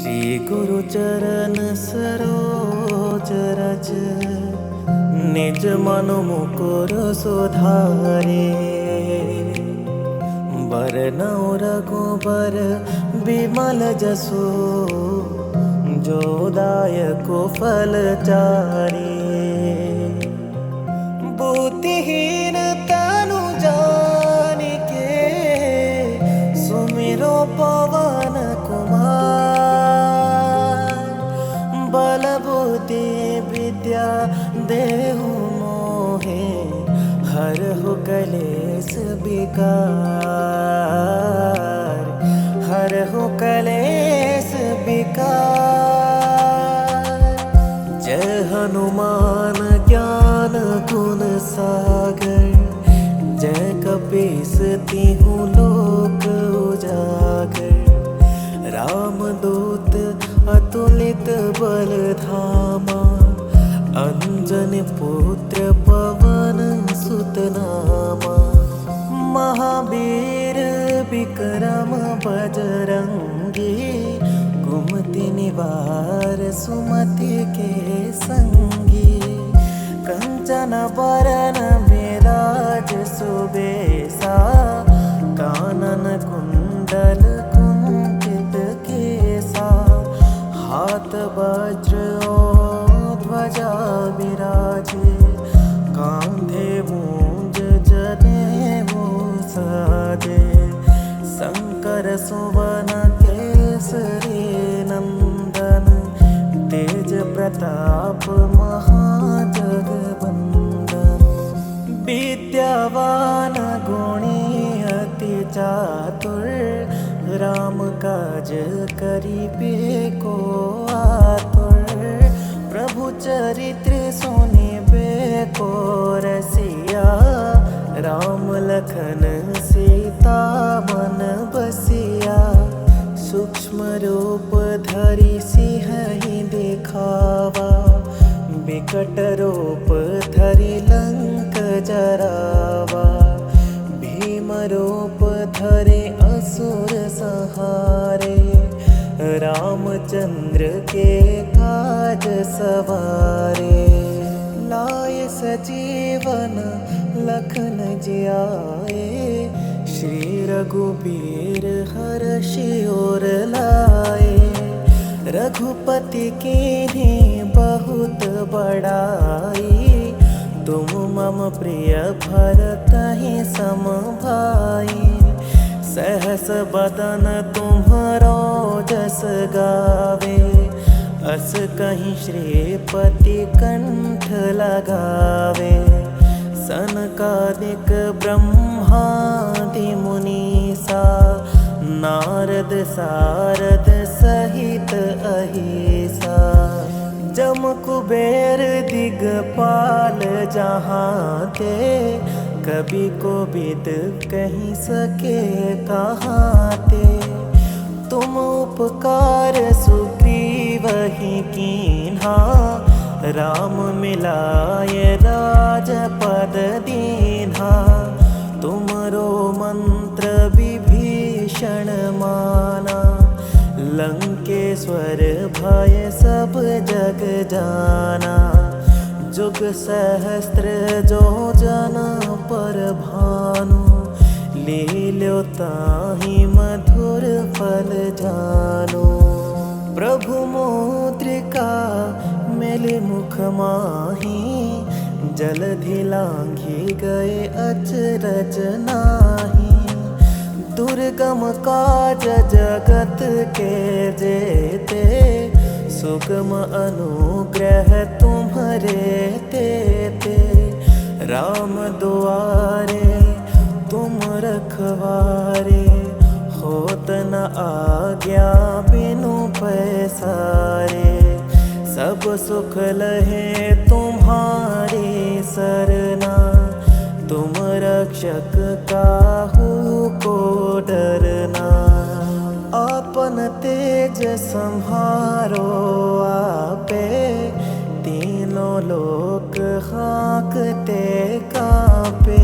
श्री गुरु चरण सरोज रज, निज मन मुकुर सुधारे। बरनउँ रघुबर बिमल जसु, जो दायक फल चारे। बुद्धिहीन तनु जानिके, सुमिरो पवन कुमार। बल बुद्धि विद्या देहु मोहे, हरहु कलेस विकार। हरहु कलेस विकार। जय हनुमान ज्ञान गुण सागर, जय कपीस तिहु लोक उजागर। रामदूत अतुलित बल धामा, अंजनी पुत्र पवन सुत नामा। महावीर विक्रम बजरंगी, कुमति निवार सुमति के संगी। कंचन बरन बिराज सुबेसा, कानन कुंडल कुंचित केसा। हाथ वज्र और ध्वजा विराजे, कांधे मूंज जनेऊ साजे। शंकर सुवन केसरी नंदन, तेज प्रताप महाजगवंदन। विद्यावान गुणी अति चातुर, राम काज करिबे को आतुर। प्रभु चरित्र सुनिबे को रसिया, राम लखन सीता मन बसिया। सूक्ष्म रूप धरि सिंहि दिखावा, बिकट रूप धरि लंक जरावा। भीम रूप धरि असुर संहारे, रामचंद्र के काज सवारे। लाए सजीवन लखन जियाए, श्री रघुबीर हरषि उर लाए। रघुपति कीन्ही बहुत बड़ाई, तुम मम प्रिय भरतहि सम भाई। सहस बदन तुम्हरो जस गावे, अस कहीं श्रीपति कंठ लगावे। सनकादिक ब्रह्मादि मुनीसा, नारद सारद सहित अहिसा। जम कुबेर दिगपाल जहाँ ते, कभी कोविद कहीं सके कहाँ ते। तुम उपकार सुग्रीवहि कीन्हा, राम मिलाए राजपद दीन्हा। तुमरो मंत्र विभीषण माना, लंकेश्वर भय सब जग जाना। जुग सहस्त्र जो जन पर भानु, लील्यो ताहि मधुर फल जानो। प्रभु मुद्रिका मेलि मुख माहि, जलधि लांघि गए अचरज नाहि। दुर्गम काज जगत के जेते, सुगम अनुग्रह तुम्हरे तेते। राम दुआरे तुम रखवारे, होत न आज्ञा बिनु पैसारे। सब सुख लहे तुम्हारी सरना, तुम रक्षक काहू को डरना। आपन तेज सम्हारो आपे, तीनों लोक हाँकते कांपे।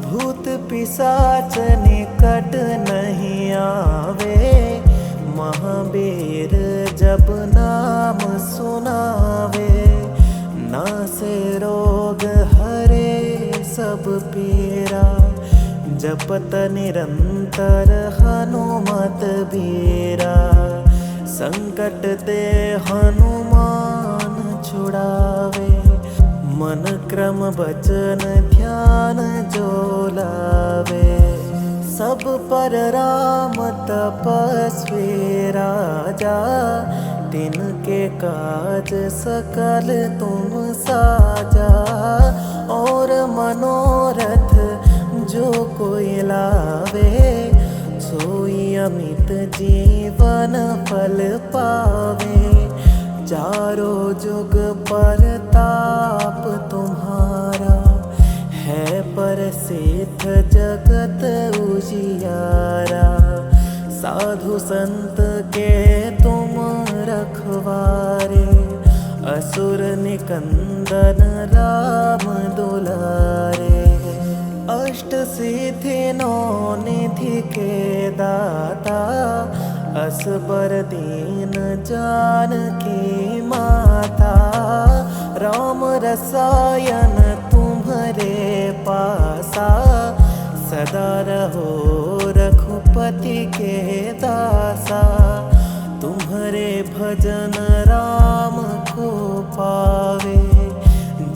भूत पिशाच निकट नहीं आवे, महावीर जब नाम सुनावे, नासे रोग हरे सब पीरा। जपत निरंतर हनुमत बीरा, संकट ते हनुमान छुड़ावे। मन क्रम वचन ध्यान जो लावे, सब पर राम तपस्वी राजा। तिनके काज सकल तुम साजा, और मनोरथ जो कोई लावे। सोई अमित जीवन फल पावे, चारों जुग परताप तुम्हारा। है प्रसिद्ध जगत उजियारा, साधु संत के तुम रखवारे। असुर निकंदन राम दुलारे, अष्ट सिद्धि नौ निधि के दाता। असबर दीन जानकी माता, राम रसायन तुम्हारे पासा। सदा रहो रघुपति के दासा, तुम्हारे भजन राम को पावे।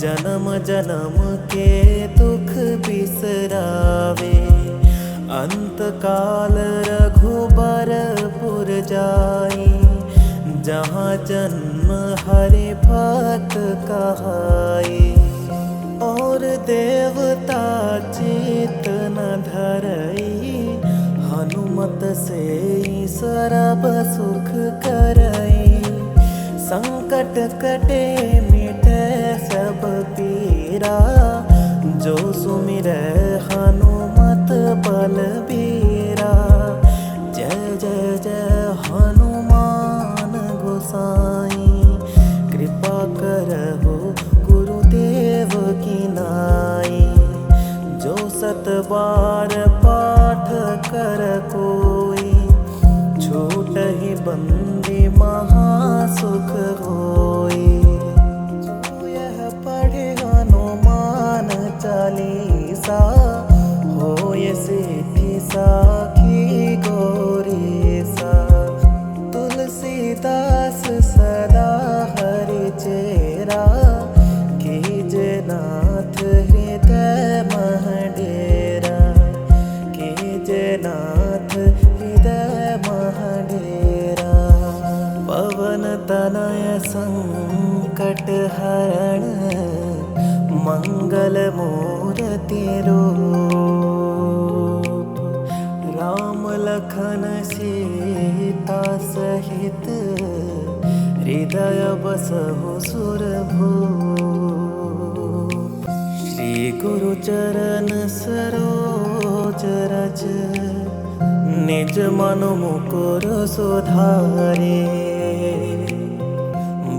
जन्म जन्म के दुख बिसरावे, अंत काल रघुबरपुर जाई। जहाँ जन्म हरि भक्त कहाई, और देवता चित न धरई। हनुमत से सरब सुख करई, संकट कटे मिटे सब पीरा। जो सुमिरै हनुमत बलबीरा, जय जय जय हनुमान गोसाई। कृपा करहु गुरुदेव की नाई, जो सत बार पाठ कर कोई। छूटहि बंदी महासुख होई, जो यह पढ़े हनुमान चालीसा। होय सिद्धि साखी गौरीसा, तुलसीदास सदा हरि चेरा। कीजे नाथ हृदय मह डेरा, कीजे नाथ हृदय मह डेरा। पवन तनय संकट हरण, मंगल मूर्ति रूप। राम लखन सीता सहित, हृदय बसहु सुरभूप। श्री गुरु चरण सरोज रज, निज मन मुकुर सुधारे।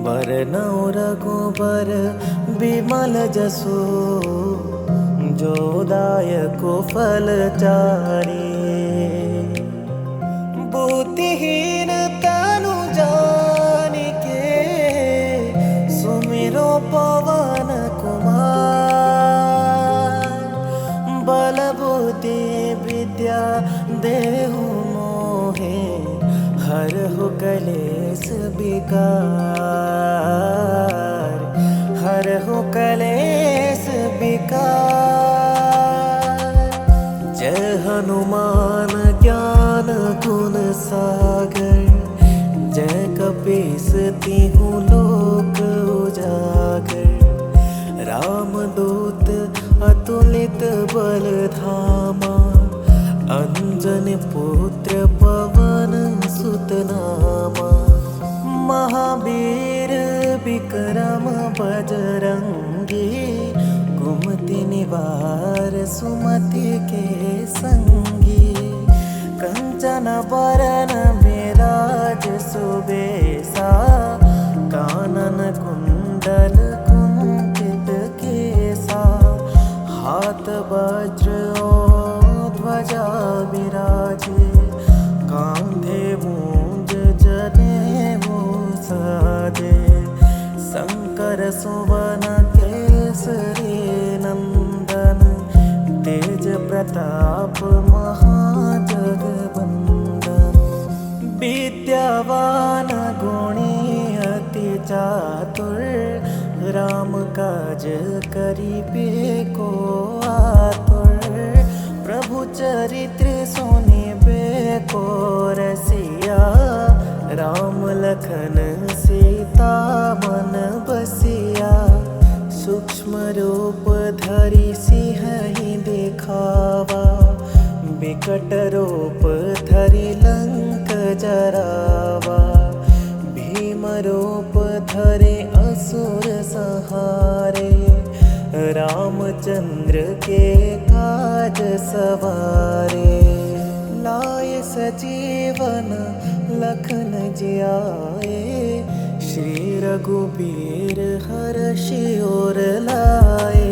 बरनउँ रघुबर बिमल जसु, जो दायको फल चारे। बुद्धिहीन तनु जानिके, सुमिरो पवन कुमार। बल बुद्धि विद्या देहु मोहे, हरहु कलेस विकार। हरहु कलेस विकार। जय हनुमान ज्ञान गुण सागर, जय कपीस तिहु लोक उजागर। रामदूत अतुलित बल धामा, अंजन पुत्र पवन सुत नामा। महावीर विक्रम बजरंगी, कुमति निवार सुमति के संगी। कंचन बरन विराज सुबेसा, कानन कुंडल कुंचित केसा। हाथ वज्र और ध्वजा विराजे, कांधे मूंज सुवन केसरी नंदन, तेज प्रताप महाजगवंदन। विद्यावान गुणी अति चातुर, राम काज करिबे को आतुर। प्रभु चरित्र सुनिबे को रसिया, राम लखन सीता मन बसिया। सूक्ष्म रूप धरि सिंहि दिखावा, बिकट रूप धरि लंक जरावा। भीम रूप धरे असुर संहारे, रामचंद्र के काज सवारे। लाए सजीवन लखन जियाए, श्री रघुबीर हर्षि उर लाए।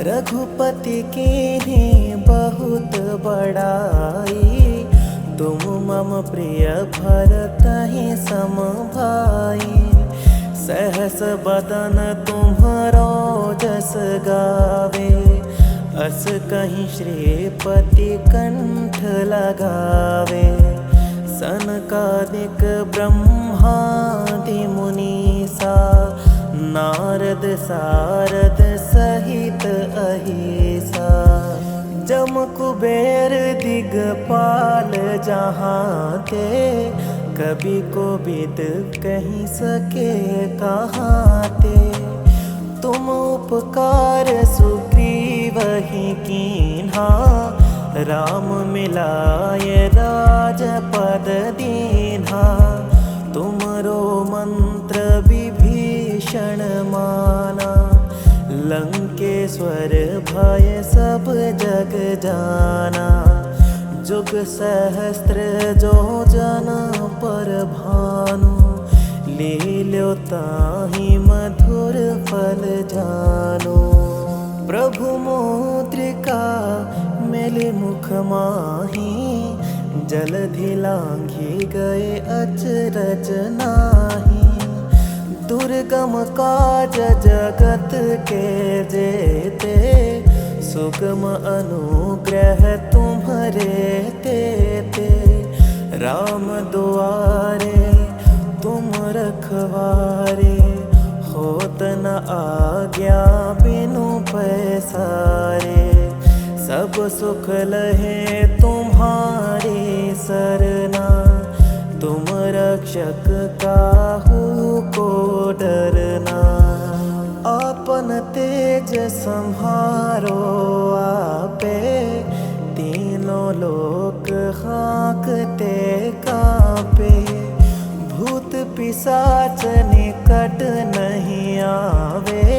रघुपति कीन्ही बहुत बड़ाई, तुम मम प्रिय भरतहि सम भाई। सहस बदन तुम्हरो जस गावे, अस कहीं श्रीपति कंठ लगावे। सनकादिक ब्रह्मादि मुनीसा, नारद सारद सहित अहिसा। जम कुबेर दिगपाल जहाँ ते, कवि कोविद कहीं सके कहाँ ते। तुम उपकार सुग्रीवहि कीन्हा, राम मिलाय राजपद दीन्हा। तुमरो मंत्र विभीषण माना, लंकेश्वर भय सब जग जाना। जुग सहस्त्र जो जन पर भानु, लील्यो ताहि मधुर फल जानो। प्रभु मुद्रिका मेलि मुख माहि, जलधि लांघि गए अचरज नाहि। दुर्गम काज जगत के जेते, सुगम अनुग्रह तुम्हरे तेते। राम दुआरे तुम रखवारे, होत न आज्ञा बिनु पैसारे। सब सुख लहे तुम्हारी सरना, तुम रक्षक काहू को डरना। आपन तेज सम्हारो आपे, तीनों लोक हाँकते कांपे। भूत पिशाच निकट नहीं आवे,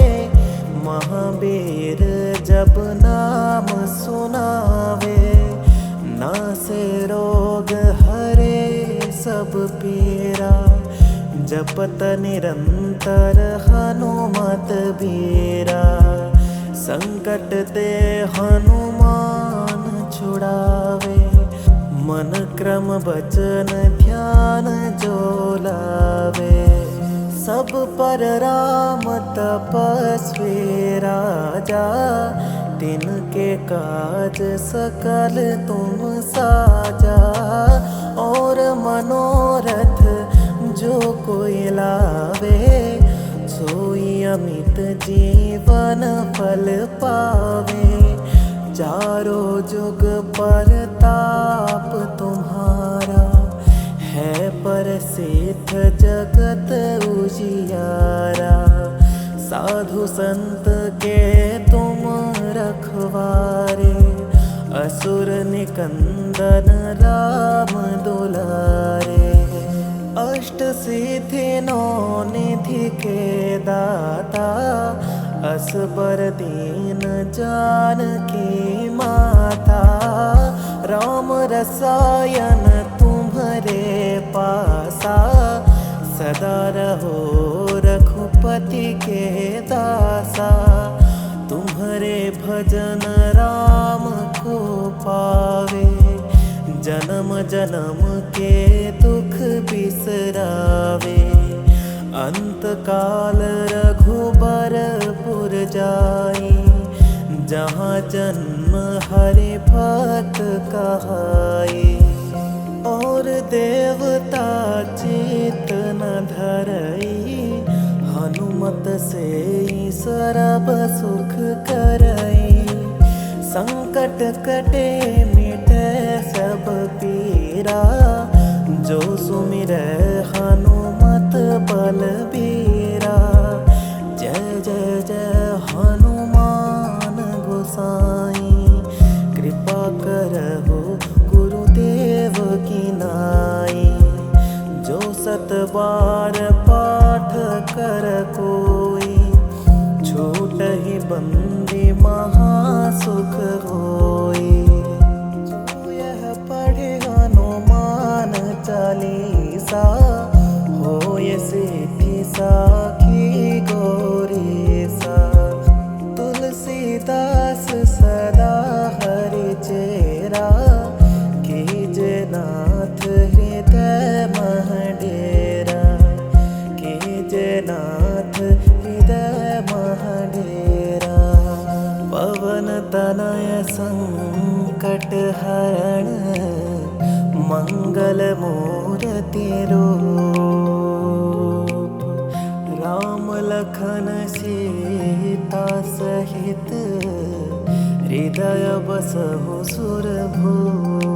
महावीर जब नाम सुनावे। नासे रोग हरे सब पीरा, जपत निरंतर हनुमत बीरा। संकट ते हनुमान छुड़ावे, मन क्रम वचन ध्यान जो लावे। सब पर राम तपस्वी राजा, तिनके काज सकल तुम साजा। और मनोरथ जो कोई लावे, सोई अमित जीवन फल पावे। चारों जुग परताप तुम्हारा, है प्रसिद्ध जगत उजियारा। साधु संत के तुम रखवारे, असुर निकंदन राम दुलारे। अष्ट सिद्धि नौ निधि के दाता, असबर दीन जानकी माता। राम रसायन तुम्हारे पासा, सदा रहो रघुपति के दासा। तुम्हारे भजन राम को पावे, जन्म जन्म के दुख बिसरावे। अंत काल रघु जाई, जहाँ जन्म हरि भक्त कहाई। और देवता चित न धरई, हनुमत से सरब सुख करई। संकट कटे मिटे सब पीरा, जो सुमिरै हनुमत बलबीरा। जय जय जय हनुमान गोसाई, कृपा करहु गुरुदेव की नाई। जो 7 बार पाठ कर कोई, छूटहि बंदी महासुख होई। जो यह पढ़े हनुमान चालीसा, होय सिद्धि साखी गौरीसा। तुलसीदास सदा हरि चेरा, कीजे नाथ हृदय मह डेरा। कीजे नाथ हृदय मह डेरा। पवन तनय संकट हरण, मंगल मूर्ति रूप। राम लखन सीता सहित, हृदय बसहु सुरभूप।